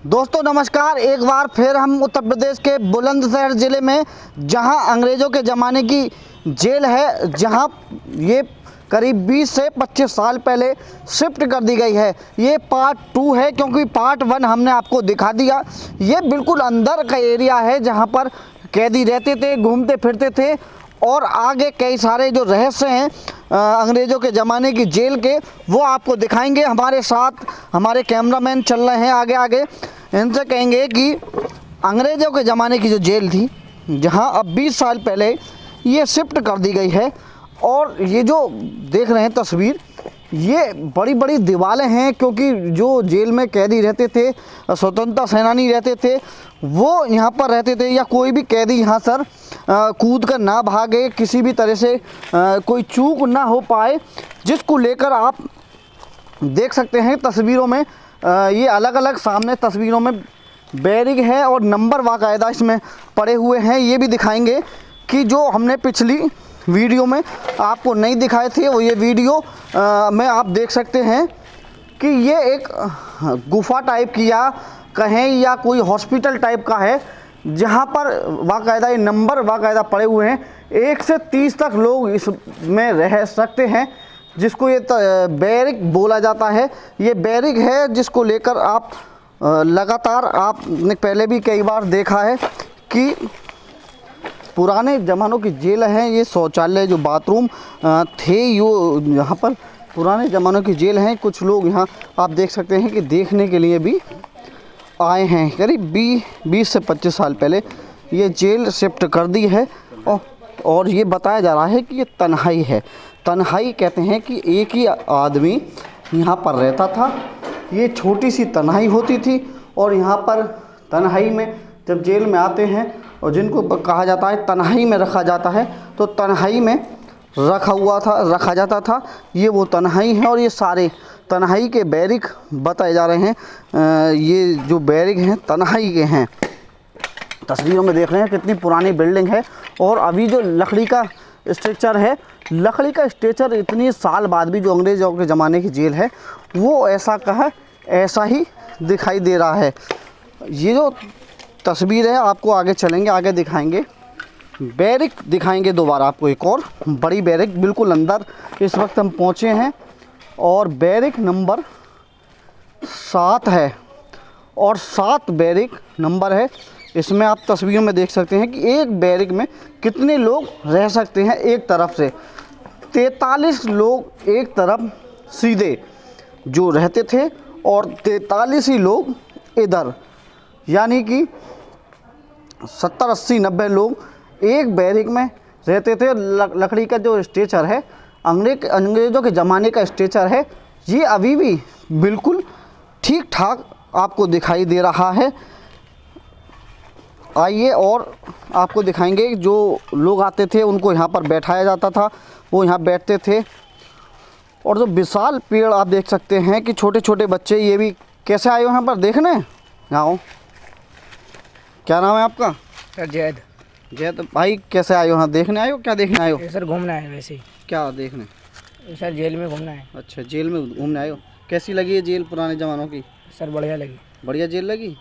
दोस्तों नमस्कार। एक बार फिर हम उत्तर प्रदेश के बुलंदशहर ज़िले में जहां अंग्रेज़ों के ज़माने की जेल है, जहां ये करीब 20 से 25 साल पहले शिफ्ट कर दी गई है। ये पार्ट 2 है क्योंकि पार्ट 1 हमने आपको दिखा दिया। ये बिल्कुल अंदर का एरिया है जहां पर कैदी रहते थे, घूमते फिरते थे और आगे कई सारे जो रहस्य हैं अंग्रेज़ों के ज़माने की जेल के, वो आपको दिखाएंगे। हमारे साथ हमारे कैमरामैन चल रहे हैं आगे आगे। इनसे कहेंगे कि अंग्रेज़ों के ज़माने की जो जेल थी, जहां अब 20 साल पहले ये शिफ्ट कर दी गई है। और ये जो देख रहे हैं तस्वीर, ये बड़ी बड़ी दीवारें हैं क्योंकि जो जेल में कैदी रहते थे, स्वतंत्रता सेनानी रहते थे, वो यहाँ पर रहते थे। या कोई भी कैदी यहाँ सर कूद कर ना भागे, किसी भी तरह से कोई चूक ना हो पाए, जिसको लेकर आप देख सकते हैं तस्वीरों में। ये अलग अलग सामने तस्वीरों में बैरिग है और नंबर बाकायदा इसमें पड़े हुए हैं। ये भी दिखाएंगे कि जो हमने पिछली वीडियो में आपको नहीं दिखाए थे, वो ये वीडियो में आप देख सकते हैं कि ये एक गुफा टाइप की या कहें या कोई हॉस्पिटल टाइप का है, जहाँ पर बाकायदा ये नंबर बाकायदा पड़े हुए हैं। 1 से 30 तक लोग इसमें रह सकते हैं, जिसको ये बैरिग बोला जाता है। ये बैरिग है जिसको लेकर आप लगातार आपने पहले भी कई बार देखा है कि पुराने ज़मानों की जेल है। ये शौचालय जो बाथरूम थे, यो यहाँ पर पुराने ज़मानों की जेल हैं। कुछ लोग यहाँ आप देख सकते हैं कि देखने के लिए भी आए हैं। करीब 20 से 25 साल पहले ये जेल शिफ्ट कर दी है। और ये बताया जा रहा है कि ये तन्हाई है। तन्हाई कहते हैं कि एक ही आदमी यहाँ पर रहता था। ये छोटी सी तन्हाई होती थी और यहाँ पर तन्हाई में जब जेल में आते हैं और जिनको कहा जाता है तन्हाई में रखा जाता है, तो तन्हाई में रखा जाता था। ये वो तन्हाई है और ये सारे तन्हाई के बैरिग बताए जा रहे हैं। ये जो बैरिग हैं तन्हाई के हैं। तस्वीरों में देख रहे हैं कितनी पुरानी बिल्डिंग है। और अभी जो लकड़ी का स्ट्रक्चर है, लकड़ी का स्ट्रक्चर इतनी साल बाद भी जो अंग्रेज़ों के ज़माने की जेल है वो ऐसा ही दिखाई दे रहा है। ये जो तस्वीर है आपको आगे चलेंगे, आगे दिखाएंगे। बैरिग दिखाएंगे दोबारा आपको, एक और बड़ी बैरिग बिल्कुल अंदर इस वक्त हम पहुँचे हैं। और बैरिग नंबर 7 है और 7 बैरिग नंबर है। इसमें आप तस्वीरों में देख सकते हैं कि एक बैरिग में कितने लोग रह सकते हैं। एक तरफ से 43 लोग एक तरफ सीधे जो रहते थे और 43 ही लोग इधर, यानी कि 70, 80, 90 लोग एक बैरिग में रहते थे। लकड़ी का जो स्ट्रक्चर है, अंग्रेज़ों के ज़माने का स्ट्रक्चर है, ये अभी भी बिल्कुल ठीक ठाक आपको दिखाई दे रहा है। आइए और आपको दिखाएंगे। जो लोग आते थे उनको यहाँ पर बैठाया जाता था, वो यहाँ बैठते थे। और जो विशाल पेड़ आप देख सकते हैं कि छोटे छोटे बच्चे, ये भी कैसे आए हो यहाँ पर देखने? आओ, क्या नाम है आपका? सर जैद। जैद भाई, कैसे आए हो यहाँ देखने आए हो? क्या देखने आए हो? सर घूमना है वैसे ही। क्या देखने? सर जेल में घूमना है। अच्छा, जेल में घूमने आए हो। कैसी लगी है जेल पुराने ज़मानों की? सर बढ़िया लगी। बढ़िया जेल लगी।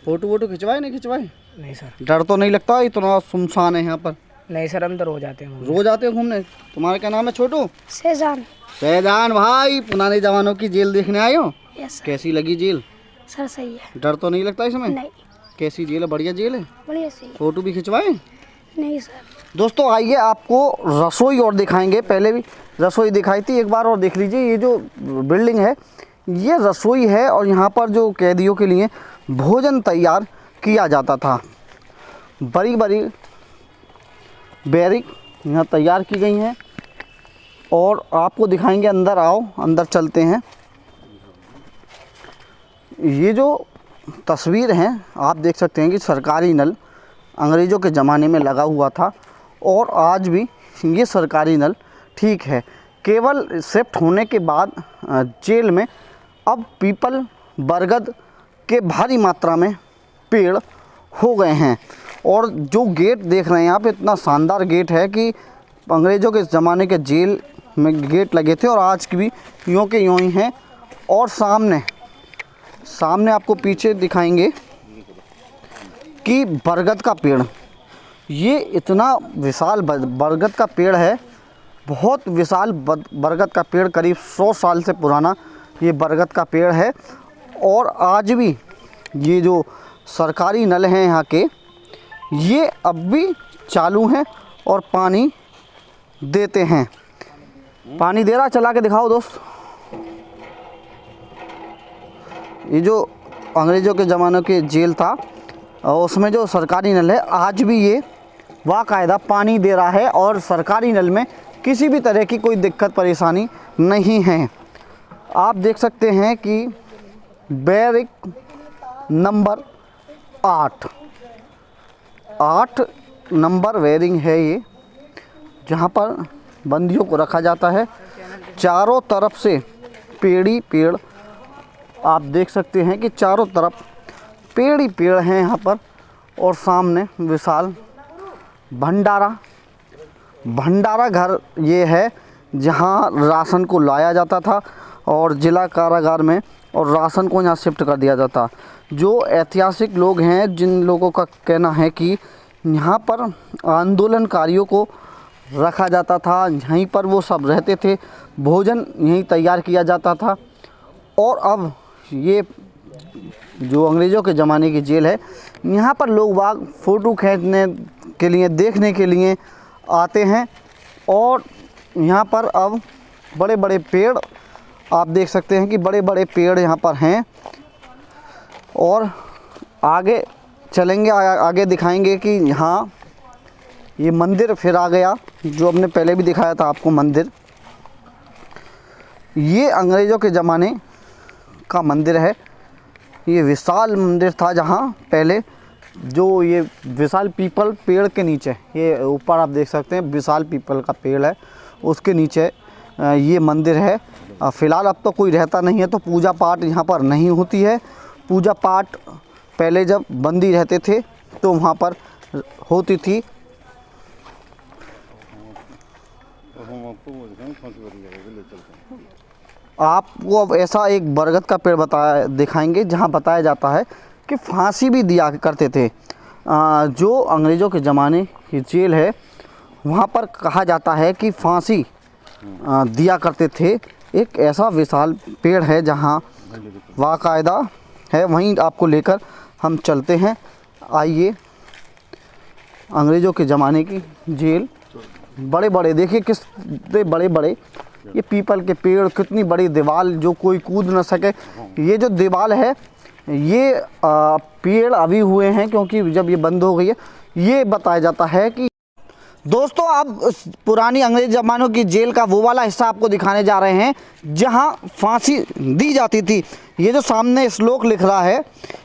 फ़ोटो वोटो खिंचवाए नहीं खिंचवाए? नहीं सर। डर तो नहीं लगता इतना सुनसान है यहाँ पर? नहीं सर, हम तो रोज आते हैं। रोज आते हो घूमने? तुम्हारा क्या नाम है छोटू? शहजान भाई, पुराने ज़मानों की जेल देखने आए हो? Yes sir. कैसी लगी जेल? सर सही है। डर तो नहीं लगता इसमें? नहीं। कैसी जेल है? बढ़िया जेल है? बढ़िया सही। फ़ोटो भी खिंचवाए? नहीं सर। दोस्तों आइए आपको रसोई और दिखाएंगे। पहले भी रसोई दिखाई थी, एक बार और देख लीजिए। ये जो बिल्डिंग है ये रसोई है और यहाँ पर जो कैदियों के लिए भोजन तैयार किया जाता था। बड़ी बड़ी बैरिग यहाँ तैयार की गई हैं और आपको दिखाएंगे। अंदर आओ, अंदर चलते हैं। ये जो तस्वीर हैं आप देख सकते हैं कि सरकारी नल अंग्रेज़ों के ज़माने में लगा हुआ था और आज भी ये सरकारी नल ठीक है। केवल शिफ्ट होने के बाद जेल में अब पीपल, बरगद के भारी मात्रा में पेड़ हो गए हैं। और जो गेट देख रहे हैं आप, इतना शानदार गेट है कि अंग्रेज़ों के ज़माने के जेल में गेट लगे थे और आज की भी यूँ के यूँ ही हैं। और सामने सामने आपको पीछे दिखाएंगे कि बरगद का पेड़, ये इतना विशाल बरगद का पेड़ है, बहुत विशाल बरगद का पेड़, करीब 100 साल से पुराना ये बरगद का पेड़ है। और आज भी ये जो सरकारी नल हैं यहाँ के, ये अब भी चालू हैं और पानी देते हैं। पानी दे रहा, चला के दिखाओ दोस्त। ये जो अंग्रेज़ों के ज़माने के जेल था और उसमें जो सरकारी नल है, आज भी ये बाकायदा पानी दे रहा है और सरकारी नल में किसी भी तरह की कोई दिक्कत परेशानी नहीं है। आप देख सकते हैं कि बैरिक नंबर 8 नंबर वेयरिंग है ये, जहाँ पर बंदियों को रखा जाता है। चारों तरफ से पेड़ ही पेड़, आप देख सकते हैं कि चारों तरफ पेड़ ही पेड़ हैं यहाँ पर। और सामने विशाल भंडारा घर ये है, जहाँ राशन को लाया जाता था और जिला कारागार में और राशन को यहाँ शिफ्ट कर दिया जाता। जो ऐतिहासिक लोग हैं, जिन लोगों का कहना है कि यहाँ पर आंदोलनकारियों को रखा जाता था, यहीं पर वो सब रहते थे, भोजन यहीं तैयार किया जाता था। और अब ये जो अंग्रेज़ों के ज़माने की जेल है, यहाँ पर लोग बाग फ़ोटो खींचने के लिए, देखने के लिए आते हैं। और यहाँ पर अब बड़े बड़े पेड़ आप देख सकते हैं कि बड़े बड़े पेड़ यहाँ पर हैं। और आगे चलेंगे, आगे दिखाएंगे कि यहाँ ये मंदिर फिर आ गया, जो हमने पहले भी दिखाया था आपको मंदिर। ये अंग्रेज़ों के ज़माने का मंदिर है। ये विशाल मंदिर था, जहाँ पहले जो ये विशाल पीपल पेड़ के नीचे, ये ऊपर आप देख सकते हैं विशाल पीपल का पेड़ है, उसके नीचे ये मंदिर है। फ़िलहाल अब तो कोई रहता नहीं है, तो पूजा पाठ यहाँ पर नहीं होती है। पूजा पाठ पहले जब बंदी रहते थे तो वहाँ पर होती थी। आपको अब ऐसा एक बरगद का पेड़ दिखाएंगे, जहाँ बताया जाता है कि फांसी भी दिया करते थे। जो अंग्रेज़ों के ज़माने की जेल है, वहाँ पर कहा जाता है कि फांसी दिया करते थे। एक ऐसा विशाल पेड़ है जहाँ बाकायदा है, वहीं आपको लेकर हम चलते हैं। आइए, अंग्रेज़ों के ज़माने की जेल, बड़े बड़े देखिए कितने बड़े बड़े ये पीपल के पेड़, कितनी बड़ी दीवार जो कोई कूद न सके। ये जो दीवार है, ये पेड़ अभी हुए हैं क्योंकि जब ये बंद हो गई है। ये बताया जाता है कि दोस्तों, आप पुरानी अंग्रेज ज़मानों की जेल का वो वाला हिस्सा आपको दिखाने जा रहे हैं जहां फांसी दी जाती थी। ये जो सामने श्लोक लिख रहा है,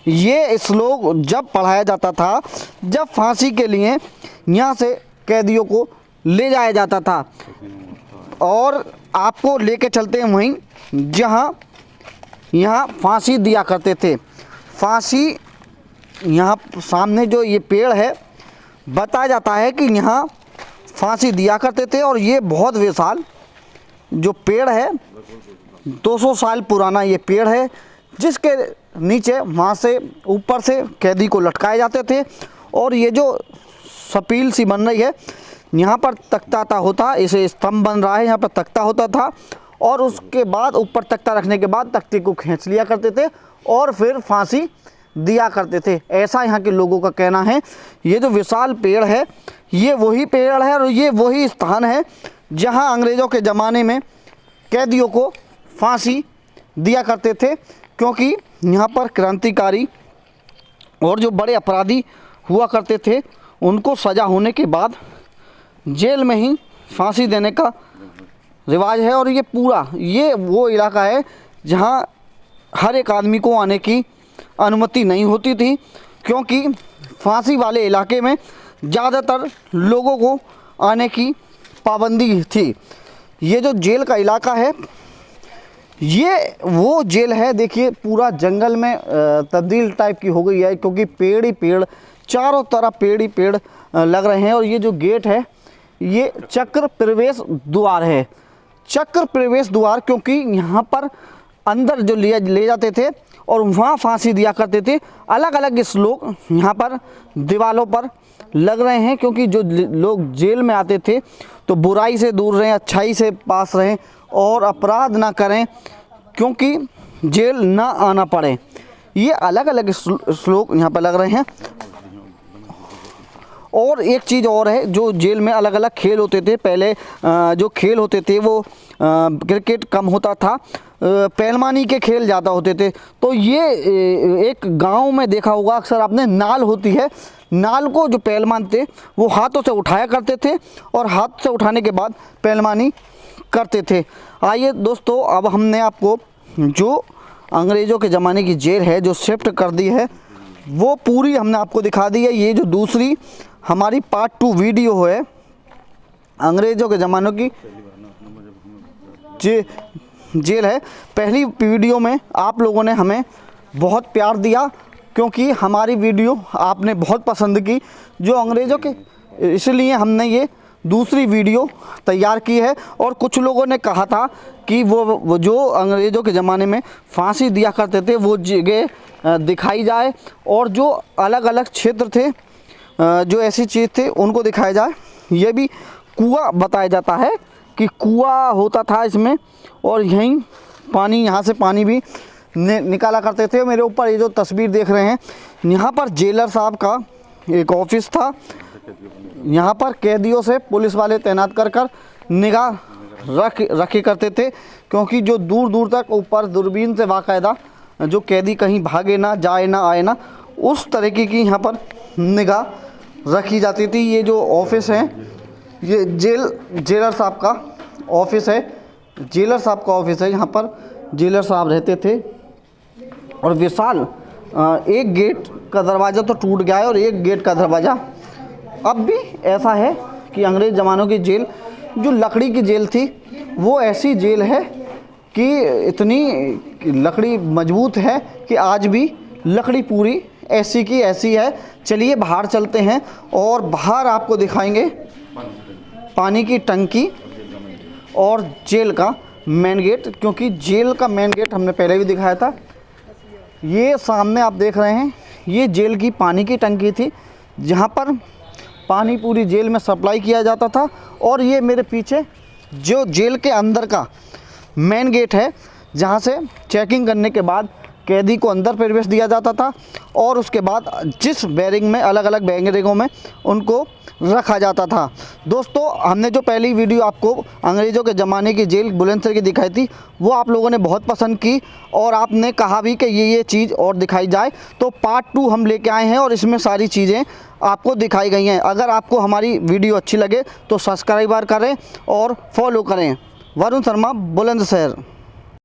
ये श्लोक जब पढ़ाया जाता था, जब फांसी के लिए यहाँ से कैदियों को ले जाया जाता था। और आपको लेके चलते हैं वहीं जहां यहाँ फांसी दिया करते थे। फांसी यहाँ सामने जो ये पेड़ है, बताया जाता है कि यहाँ फांसी दिया करते थे। और ये बहुत विशाल जो पेड़ है, 200 साल पुराना ये पेड़ है, जिसके नीचे वहाँ से ऊपर से कैदी को लटकाए जाते थे। और ये जो सपील सी बन रही है, यहाँ पर तख्ता होता, इसे स्तंभ बन रहा है, यहाँ पर तख्ता होता था। और उसके बाद ऊपर तख्ता रखने के बाद तख्ते को खींच लिया करते थे और फिर फांसी दिया करते थे, ऐसा यहाँ के लोगों का कहना है। ये जो विशाल पेड़ है, ये वही पेड़ है और ये वही स्थान है जहाँ अंग्रेज़ों के ज़माने में कैदियों को फांसी दिया करते थे। क्योंकि यहाँ पर क्रांतिकारी और जो बड़े अपराधी हुआ करते थे, उनको सज़ा होने के बाद जेल में ही फांसी देने का रिवाज है। और ये पूरा ये वो इलाका है जहाँ हर एक आदमी को आने की अनुमति नहीं होती थी, क्योंकि फांसी वाले इलाके में ज़्यादातर लोगों को आने की पाबंदी थी। ये जो जेल का इलाका है, ये वो जेल है, देखिए पूरा जंगल में तब्दील टाइप की हो गई है, क्योंकि पेड़ ही पेड़, चारों तरफ पेड़ ही पेड़ लग रहे हैं। और ये जो गेट है, ये चक्र प्रवेश द्वार है। चक्र प्रवेश द्वार क्योंकि यहाँ पर अंदर जो ले जाते थे और वहाँ फांसी दिया करते थे। अलग अलग श्लोक यहाँ पर दीवारों पर लग रहे हैं, क्योंकि जो लोग जेल में आते थे तो बुराई से दूर रहें, अच्छाई से पास रहें और अपराध ना करें, क्योंकि जेल ना आना पड़े। ये अलग अलग श्लोक यहाँ पर लग रहे हैं। और एक चीज़ और है, जो जेल में अलग अलग खेल होते थे। पहले जो खेल होते थे वो क्रिकेट कम होता था, पहलवानी के खेल ज़्यादा होते थे। तो ये एक गांव में देखा होगा अक्सर आपने, नाल होती है, नाल को जो पहलवान थे वो हाथों से उठाया करते थे और हाथ से उठाने के बाद पहलवानी करते थे। आइए दोस्तों, अब हमने आपको जो अंग्रेज़ों के ज़माने की जेल है जो शिफ्ट कर दी है वो पूरी हमने आपको दिखा दी है। ये जो दूसरी हमारी पार्ट 2 वीडियो है अंग्रेज़ों के ज़मानों की जेल है। पहली वीडियो में आप लोगों ने हमें बहुत प्यार दिया, क्योंकि हमारी वीडियो आपने बहुत पसंद की जो अंग्रेज़ों के, इसलिए हमने ये दूसरी वीडियो तैयार की है। और कुछ लोगों ने कहा था कि वो जो अंग्रेज़ों के ज़माने में फांसी दिया करते थे वो जगह दिखाई जाए, और जो अलग अलग क्षेत्र थे जो ऐसी चीज़ थे उनको दिखाया जाए। ये भी कुआं बताया जाता है कि कुआं होता था इसमें, और यहीं पानी, यहाँ से पानी भी निकाला करते थे। मेरे ऊपर ये जो तस्वीर देख रहे हैं, यहाँ पर जेलर साहब का एक ऑफिस था। यहाँ पर कैदियों से पुलिस वाले तैनात कर निगाह रखे करते थे, क्योंकि जो दूर दूर तक ऊपर दूरबीन से बाकायदा जो कैदी कहीं भागे ना, जाए ना, आए ना, उस तरीके की यहाँ पर निगाह रखी जाती थी। ये जो ऑफिस है ये जेलर साहब का ऑफिस है, जेलर साहब का ऑफिस है। यहाँ पर जेलर साहब रहते थे। और विशाल एक गेट का दरवाज़ा तो टूट गया है और एक गेट का दरवाज़ा अब भी ऐसा है कि अंग्रेज़ ज़मानों की जेल, जो लकड़ी की जेल थी, वो ऐसी जेल है कि इतनी लकड़ी मजबूत है कि आज भी लकड़ी पूरी ऐसी की ऐसी है। चलिए बाहर चलते हैं और बाहर आपको दिखाएंगे पानी की टंकी और जेल का मेन गेट, क्योंकि जेल का मेन गेट हमने पहले भी दिखाया था। ये सामने आप देख रहे हैं, ये जेल की पानी की टंकी थी, जहाँ पर पानी पूरी जेल में सप्लाई किया जाता था। और ये मेरे पीछे जो जेल के अंदर का मेन गेट है, जहाँ से चेकिंग करने के बाद कैदी को अंदर प्रवेश दिया जाता था, और उसके बाद जिस बैरिंग में, अलग अलग बैरिंगों में उनको रखा जाता था। दोस्तों, हमने जो पहली वीडियो आपको अंग्रेज़ों के ज़माने की जेल बुलंदशहर की दिखाई थी वो आप लोगों ने बहुत पसंद की, और आपने कहा भी कि ये चीज़ और दिखाई जाए। तो पार्ट 2 हम लेके आए हैं और इसमें सारी चीज़ें आपको दिखाई गई हैं। अगर आपको हमारी वीडियो अच्छी लगे तो सब्सक्राइब करें और फॉलो करें। वरुण शर्मा, बुलंदशहर।